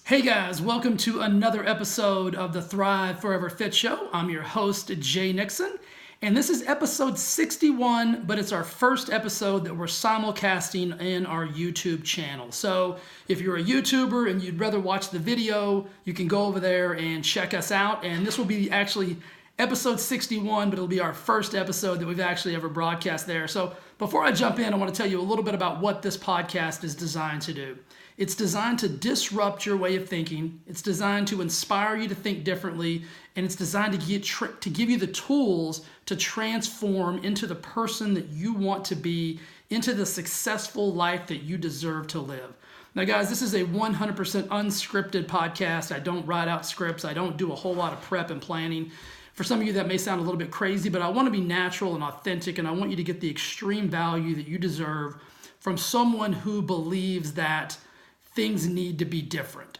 Hey guys, welcome to another episode of the Thrive Forever Fit Show. I'm your host, Jay Nixon, and this is episode 61, but it's our first episode that we're simulcasting in our YouTube channel. So if you're a YouTuber and you'd rather watch the video, you can go over there and check us out. And this will be actually episode 61, but it'll be our first episode that we've actually ever broadcast there. So before I jump in, I want to tell you a little bit about what this podcast is designed to do. It's designed to disrupt your way of thinking. It's designed to inspire you to think differently, and it's designed to give you the tools to transform into the person that you want to be, into the successful life that you deserve to live. Now, guys, this is a 100% unscripted podcast. I don't write out scripts. I don't do a whole lot of prep and planning. For some of you, that may sound a little bit crazy, but I want to be natural and authentic, and I want you to get the extreme value that you deserve from someone who believes that things need to be different.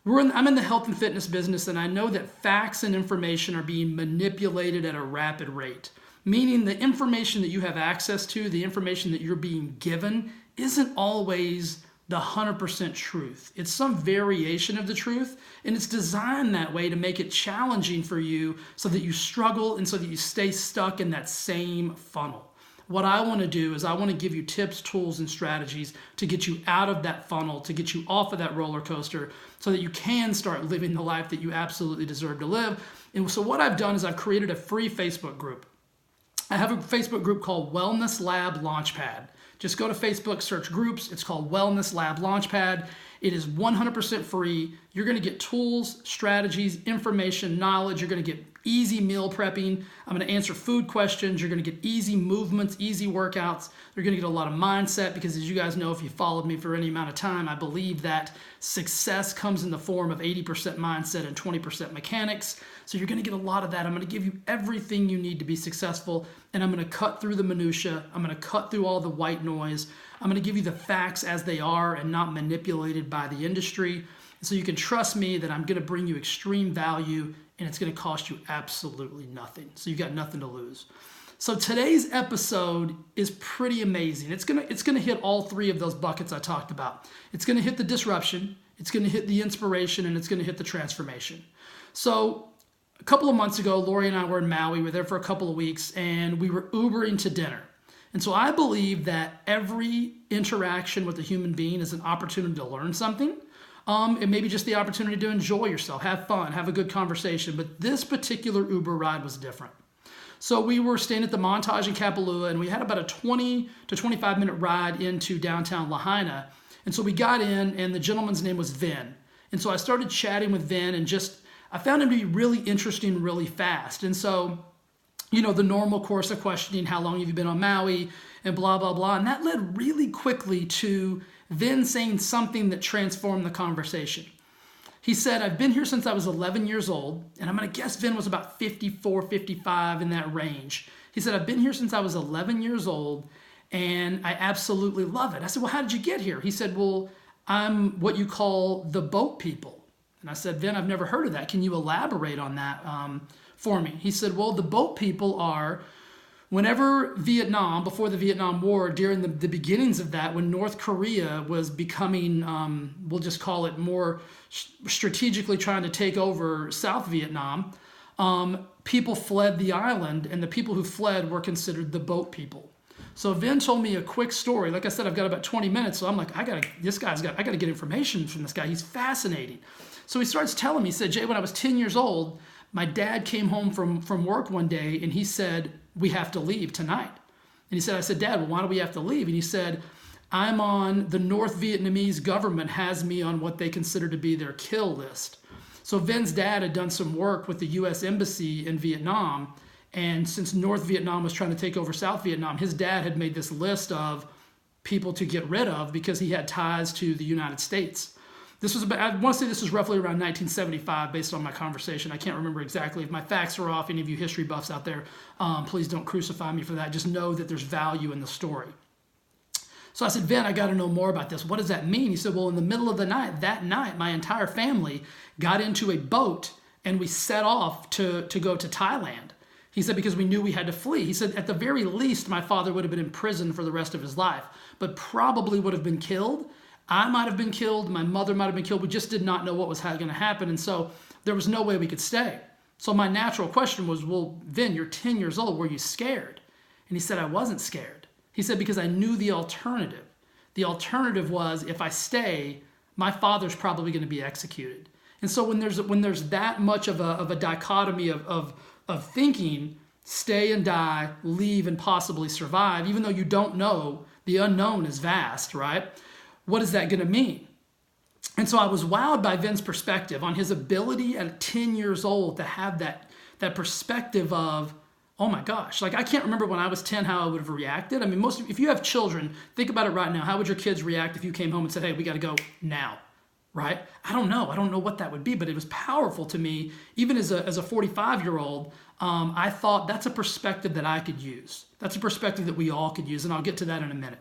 I'm in the health and fitness business, and I know that facts and information are being manipulated at a rapid rate, meaning the information that you have access to, the information that you're being given, isn't always the 100% truth. It's some variation of the truth, and it's designed that way to make it challenging for you so that you struggle and so that you stay stuck in that same funnel. What I want to do is I want to give you tips, tools, and strategies to get you out of that funnel, to get you off of that roller coaster so that you can start living the life that you absolutely deserve to live. And so what I've done is I've created a free Facebook group. I have a Facebook group called Wellness Lab Launchpad. Just go to Facebook, search groups. It's called Wellness Lab Launchpad. It is 100% free. You're going to get tools, strategies, information, knowledge. You're going to get easy meal prepping. I'm going to answer food questions. You're going to get easy movements, easy workouts. You're going to get a lot of mindset because, as you guys know, if you followed me for any amount of time, I believe that success comes in the form of 80% mindset and 20% mechanics. So you're going to get a lot of that. I'm going to give you everything you need to be successful, and I'm going to cut through the minutia. I'm going to cut through all the white noise. I'm going to give you the facts as they are and not manipulated by the industry. So you can trust me that I'm going to bring you extreme value, and it's going to cost you absolutely nothing. So you've got nothing to lose. So today's episode is pretty amazing. It's going to hit all three of those buckets I talked about. It's going to hit the disruption, it's going to hit the inspiration, and it's going to hit the transformation. So a couple of months ago, Lori and I were in Maui. We were there for a couple of weeks, and we were Ubering to dinner. And so I believe that every interaction with a human being is an opportunity to learn something. And maybe just the opportunity to enjoy yourself, have fun, have a good conversation. But this particular Uber ride was different. So we were staying at the Montage in Kapalua, and we had about a 20 to 25 minute ride into downtown Lahaina. And so we got in, and the gentleman's name was Vinh. And so I started chatting with Vinh, and I found him to be really interesting, really fast. And so, the normal course of questioning, how long have you been on Maui, and blah, blah, blah. And that led really quickly to Vinh saying something that transformed the conversation. He said, I've been here since I was 11 years old, and I'm going to guess Vinh was about 54, 55 in that range. He said, I've been here since I was 11 years old, and I absolutely love it. I said, well, how did you get here? He said, well, I'm what you call the boat people. And I said, Vinh, I've never heard of that. Can you elaborate on that for me? He said, well, the boat people are, whenever Vietnam, before the Vietnam War, during the beginnings of that, when North Korea was becoming, we'll just call it more strategically trying to take over South Vietnam, people fled the island, and the people who fled were considered the boat people. So Vinh told me a quick story. Like I said, I've got about 20 minutes, so I'm like, I gotta get information from this guy. He's fascinating. So he starts telling me, he said, Jay, when I was 10 years old, my dad came home from work one day, and he said, we have to leave tonight. And he said, I said, Dad, well, why do we have to leave? And he said, I'm on the North Vietnamese government has me on what they consider to be their kill list. So Vinh's dad had done some work with the U.S. Embassy in Vietnam. And since North Vietnam was trying to take over South Vietnam, his dad had made this list of people to get rid of because he had ties to the United States. I want to say this was roughly around 1975 based on my conversation. I can't remember exactly. If my facts are off, any of you history buffs out there, please don't crucify me for that. Just know that there's value in the story. So I said, Vinh, I got to know more about this. What does that mean? He said, well, in the middle of the night, that night, my entire family got into a boat and we set off to go to Thailand. He said, because we knew we had to flee. He said, at the very least, my father would have been in prison for the rest of his life, but probably would have been killed. I might have been killed. My mother might have been killed. We just did not know what was going to happen. And so there was no way we could stay. So my natural question was, well, Vin, you're 10 years old. Were you scared? And he said, I wasn't scared. He said, because I knew the alternative. The alternative was, if I stay, my father's probably going to be executed. And so when there's that much of a dichotomy of thinking, stay and die, leave and possibly survive, even though you don't know, the unknown is vast, right? What is that going to mean? And so I was wowed by Vin's perspective on his ability at 10 years old to have that perspective of, oh my gosh, like I can't remember when I was 10 how I would have reacted. I mean, if you have children, think about it right now. How would your kids react if you came home and said, hey, we got to go now, right? I don't know what that would be, but it was powerful to me. Even as a 45-year-old, I thought that's a perspective that I could use. That's a perspective that we all could use, and I'll get to that in a minute.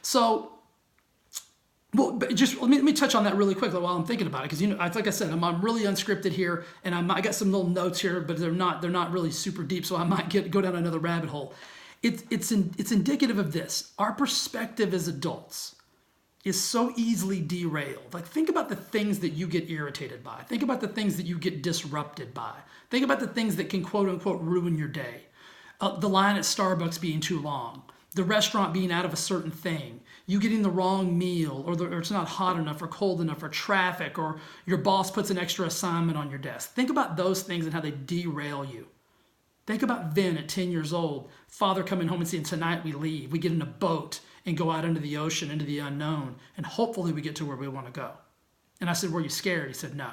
So, well, just let me touch on that really quickly while I'm thinking about it, because like I said, I'm really unscripted here, and I got some little notes here, but they're not really super deep, so I might go down another rabbit hole. It's indicative of this. Our perspective as adults is so easily derailed. Like, think about the things that you get irritated by. Think about the things that you get disrupted by. Think about the things that can quote unquote ruin your day. The line at Starbucks being too long, the restaurant being out of a certain thing, you getting the wrong meal, or it's not hot enough or cold enough, or traffic, or your boss puts an extra assignment on your desk. Think about those things and how they derail you. Think about Vin at 10 years old, father coming home and saying, tonight we leave. We get in a boat and go out into the ocean, into the unknown, and hopefully we get to where we want to go. And I said, were you scared? He said, no.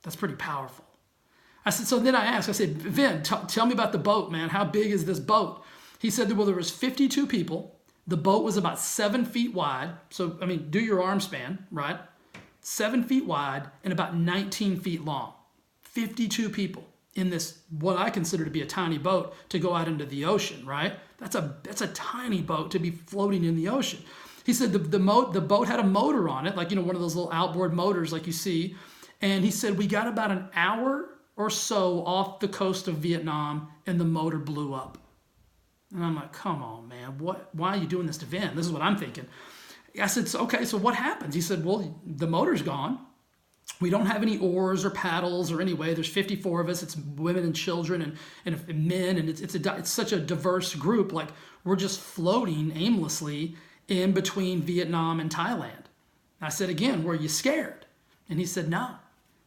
That's pretty powerful. I said, so then I asked, I said, Vin, tell me about the boat, man. How big is this boat? He said, well, there was 52 people. The boat was about 7 feet wide. So, I mean, do your arm span, right? 7 feet wide and about 19 feet long. 52 people in this, what I consider to be a tiny boat, to go out into the ocean, right? That's a tiny boat to be floating in the ocean. He said the boat had a motor on it, like, one of those little outboard motors like you see. And he said, we got about an hour or so off the coast of Vietnam and the motor blew up. And I'm like, come on, man, why are you doing this to Vin? This is what I'm thinking. I said, so, okay, so what happens? He said, well, the motor's gone. We don't have any oars or paddles or any way. There's 54 of us. It's women and children and men, and it's such a diverse group. Like, we're just floating aimlessly in between Vietnam and Thailand. I said, again, were you scared? And he said, no.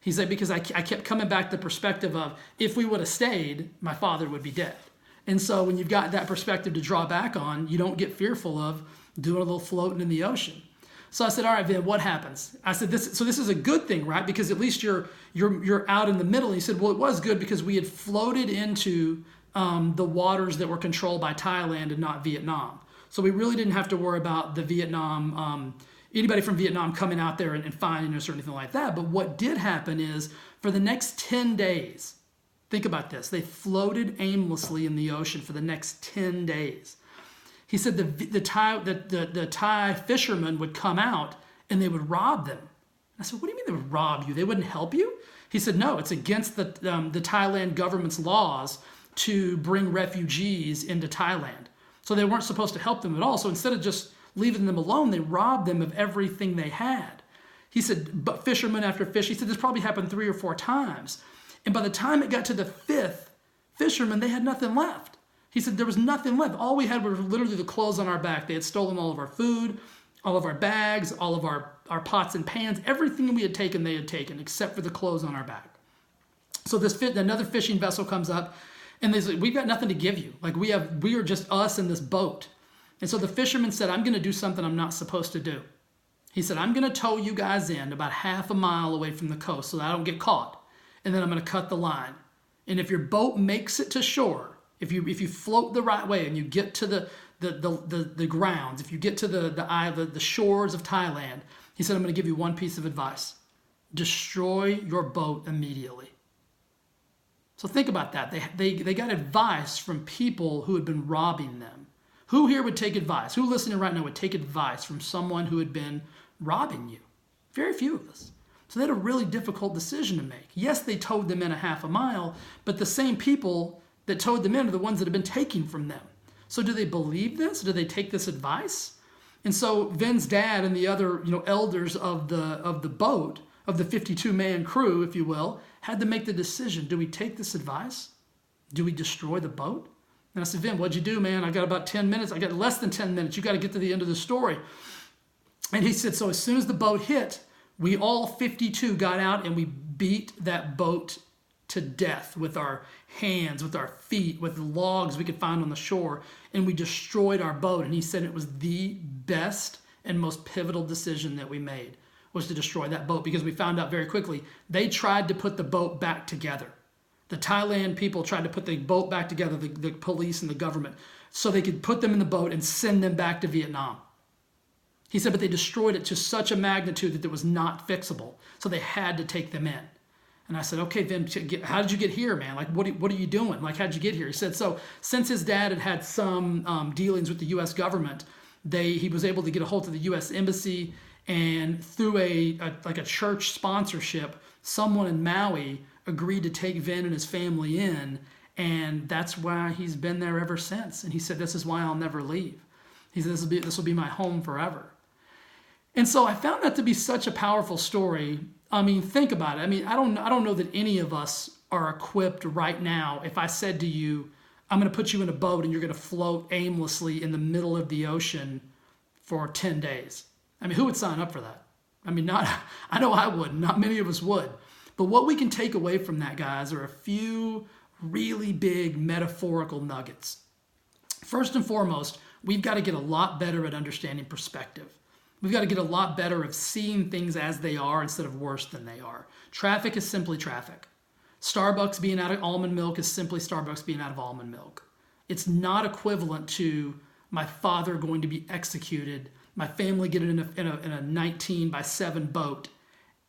He said, because I kept coming back to the perspective of, if we would have stayed, my father would be dead. And so when you've got that perspective to draw back on, you don't get fearful of doing a little floating in the ocean. So I said, all right, Vin, what happens? I said, this is a good thing, right? Because at least you're out in the middle. And he said, well, it was good because we had floated into the waters that were controlled by Thailand and not Vietnam. So we really didn't have to worry about the Vietnam, anybody from Vietnam coming out there and finding us or anything like that. But what did happen is, for the next 10 days, think about this, they floated aimlessly in the ocean for the next 10 days. He said the Thai fishermen would come out and they would rob them. I said, what do you mean they would rob you? They wouldn't help you? He said, no, it's against the Thailand government's laws to bring refugees into Thailand. So they weren't supposed to help them at all. So instead of just leaving them alone, they robbed them of everything they had. He said, but fisherman after fish, he said this probably happened 3 or 4 times. And by the time it got to the 5th fisherman, they had nothing left. He said there was nothing left. All we had were literally the clothes on our back. They had stolen all of our food, all of our bags, all of our pots and pans. Everything we had taken, they had taken, except for the clothes on our back. So another fishing vessel comes up, and they say, we've got nothing to give you. Like, we are just us in this boat. And so the fisherman said, I'm going to do something I'm not supposed to do. He said, I'm going to tow you guys in about half a mile away from the coast so that I don't get caught. And then I'm going to cut the line. And if your boat makes it to shore, if you float the right way and you get to the grounds, if you get to the shores of Thailand, he said, I'm going to give you one piece of advice. Destroy your boat immediately. So think about that. They got advice from people who had been robbing them. Who here would take advice? Who listening right now would take advice from someone who had been robbing you? Very few of us. So they had a really difficult decision to make. Yes, they towed them in a half a mile, but the same people that towed them in are the ones that have been taking from them. So do they believe this? Do they take this advice? And so Vin's dad and the other, elders of the boat, of the 52-man crew, if you will, had to make the decision. Do we take this advice? Do we destroy the boat? And I said, Vin, what'd you do, man? I got about 10 minutes. I got less than 10 minutes. You got to get to the end of the story. And he said, so as soon as the boat hit, we all 52 got out and we beat that boat to death with our hands, with our feet, with the logs we could find on the shore, and we destroyed our boat. And he said it was the best and most pivotal decision that we made, was to destroy that boat, because we found out very quickly they tried to put the boat back together. The Thailand people tried to put the boat back together, the police and the government, so they could put them in the boat and send them back to Vietnam. He said, but they destroyed it to such a magnitude that it was not fixable, so they had to take them in. And I said, okay, Vin, how did you get here, man? Like, what are you doing? Like, how'd you get here? He said, so since his dad had some dealings with the U.S. government, he was able to get a hold of the U.S. Embassy, and through a church sponsorship, someone in Maui agreed to take Vin and his family in, and that's why he's been there ever since. And he said, this is why I'll never leave. He said, this will be my home forever. And so I found that to be such a powerful story. I mean, think about it. I mean, I don't know that any of us are equipped right now. If I said to you, I'm going to put you in a boat and you're going to float aimlessly in the middle of the ocean for 10 days. I mean, who would sign up for that? I mean, I know I would. Not many of us would. But what we can take away from that, guys, are a few really big metaphorical nuggets. First and foremost, we've got to get a lot better at understanding perspective. We've got to get a lot better of seeing things as they are instead of worse than they are. Traffic is simply traffic. Starbucks being out of almond milk is simply Starbucks being out of almond milk. It's not equivalent to my father going to be executed, my family getting in a 19x7 boat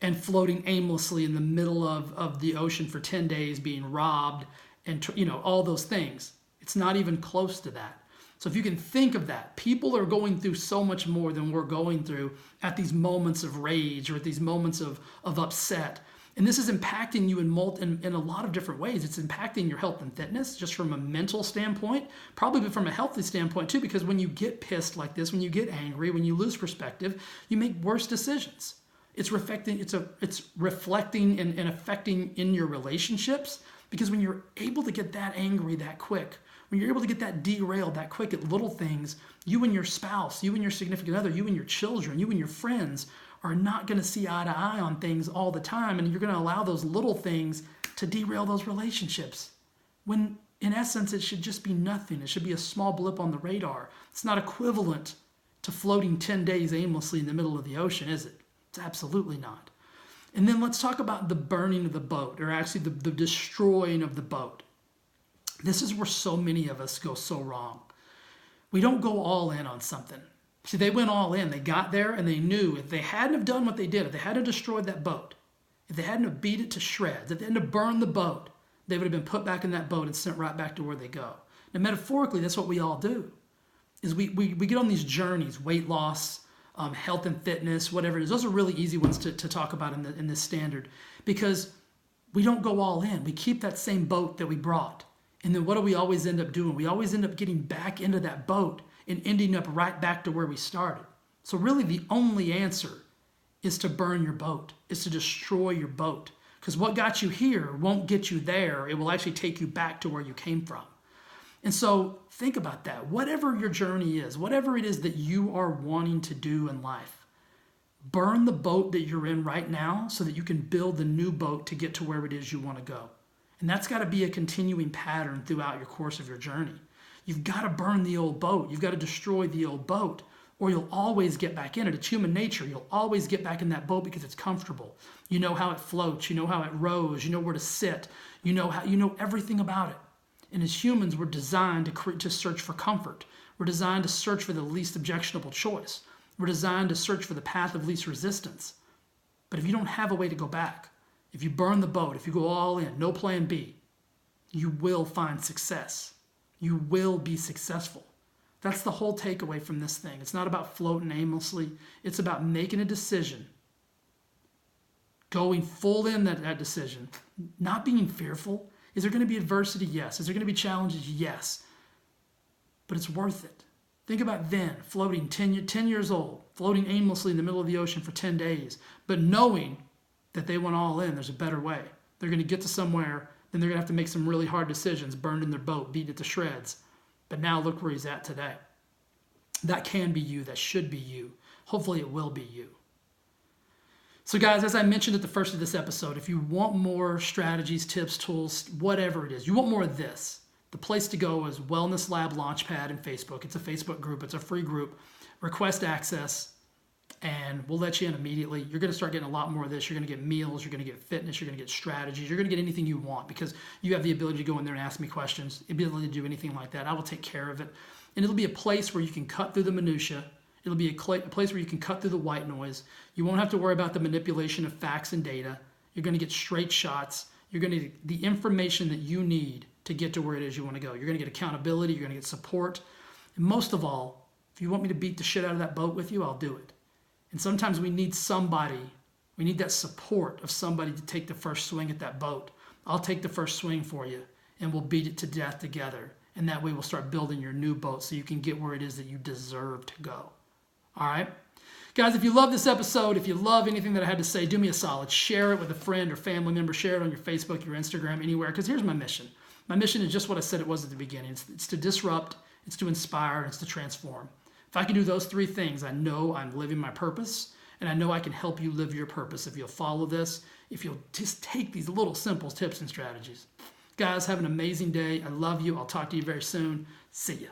and floating aimlessly in the middle of the ocean for 10 days, being robbed, and all those things. It's not even close to that. So if you can think of that, people are going through so much more than we're going through at these moments of rage or at these moments of upset. And this is impacting you in a lot of different ways. It's impacting your health and fitness, just from a mental standpoint, probably from a healthy standpoint too, because when you get pissed like this, when you get angry, when you lose perspective, you make worse decisions. It's reflecting and affecting in your relationships, because when you're able to get that angry that quick, when you're able to get that derailed that quick at little things, you and your spouse, you and your significant other, you and your children, you and your friends are not going to see eye to eye on things all the time, and you're going to allow those little things to derail those relationships. When in essence, it should just be nothing. It should be a small blip on the radar. It's not equivalent to floating 10 days aimlessly in the middle of the ocean, is it? It's absolutely not. And then let's talk about the burning of the boat, or actually the destroying of the boat. This is where so many of us go so wrong. We don't go all in on something. See, they went all in. They got there and they knew if they hadn't have done what they did, if they hadn't destroyed that boat, if they hadn't have beat it to shreds, if they hadn't have burned the boat, they would have been put back in that boat and sent right back to where they go. Now, metaphorically, that's what we all do, is we get on these journeys, weight loss, health and fitness, whatever it is. Those are really easy ones to talk about in this standard, because we don't go all in. We keep that same boat that we brought. And then what do we always end up doing? We always end up getting back into that boat and ending up right back to where we started. So really the only answer is to burn your boat, is to destroy your boat. Because what got you here won't get you there. It will actually take you back to where you came from. And so think about that. Whatever your journey is, whatever it is that you are wanting to do in life, burn the boat that you're in right now so that you can build the new boat to get to where it is you want to go. And that's got to be a continuing pattern throughout your course of your journey. You've got to burn the old boat. You've got to destroy the old boat, or you'll always get back in it. It's human nature. You'll always get back in that boat because it's comfortable. You know how it floats. You know how it rows. You know where to sit. You know everything about it. And as humans, we're designed to search for comfort. We're designed to search for the least objectionable choice. We're designed to search for the path of least resistance. But if you don't have a way to go back, if you burn the boat, if you go all in, no plan B, you will find success. You will be successful. That's the whole takeaway from this thing. It's not about floating aimlessly. It's about making a decision, going full in that decision, not being fearful. Is there going to be adversity? Yes. Is there going to be challenges? Yes. But it's worth it. Think about Vinh floating 10 years old, floating aimlessly in the middle of the ocean for 10 days, but knowing that they went all in, there's a better way. They're going to get to somewhere, then they're going to have to make some really hard decisions, burned in their boat, beat it to shreds. But now look where he's at today. That can be you. That should be you. Hopefully it will be you. So guys, as I mentioned at the first of this episode, if you want more strategies, tips, tools, whatever it is, you want more of this, the place to go is Wellness Lab Launchpad in Facebook. It's a Facebook group. It's a free group. Request access, and we'll let you in immediately. You're going to start getting a lot more of this. You're going to get meals. You're going to get fitness. You're going to get strategies. You're going to get anything you want because you have the ability to go in there and ask me questions, the ability to do anything like that. I will take care of it. And it'll be a place where you can cut through the minutia. It'll be a place where you can cut through the white noise. You won't have to worry about the manipulation of facts and data. You're going to get straight shots. You're going to get the information that you need to get to where it is you want to go. You're going to get accountability. You're going to get support. And most of all, if you want me to beat the shit out of that boat with you, I'll do it. And sometimes we need somebody, we need that support of somebody to take the first swing at that boat. I'll take the first swing for you, and we'll beat it to death together. And that way we'll start building your new boat so you can get where it is that you deserve to go. All right? Guys, if you love this episode, if you love anything that I had to say, do me a solid. Share it with a friend or family member. Share it on your Facebook, your Instagram, anywhere. Because here's my mission. My mission is just what I said it was at the beginning. It's to disrupt, it's to inspire, and it's to transform. If I can do those three things, I know I'm living my purpose, and I know I can help you live your purpose if you'll follow this, if you'll just take these little simple tips and strategies. Guys, have an amazing day. I love you. I'll talk to you very soon. See ya.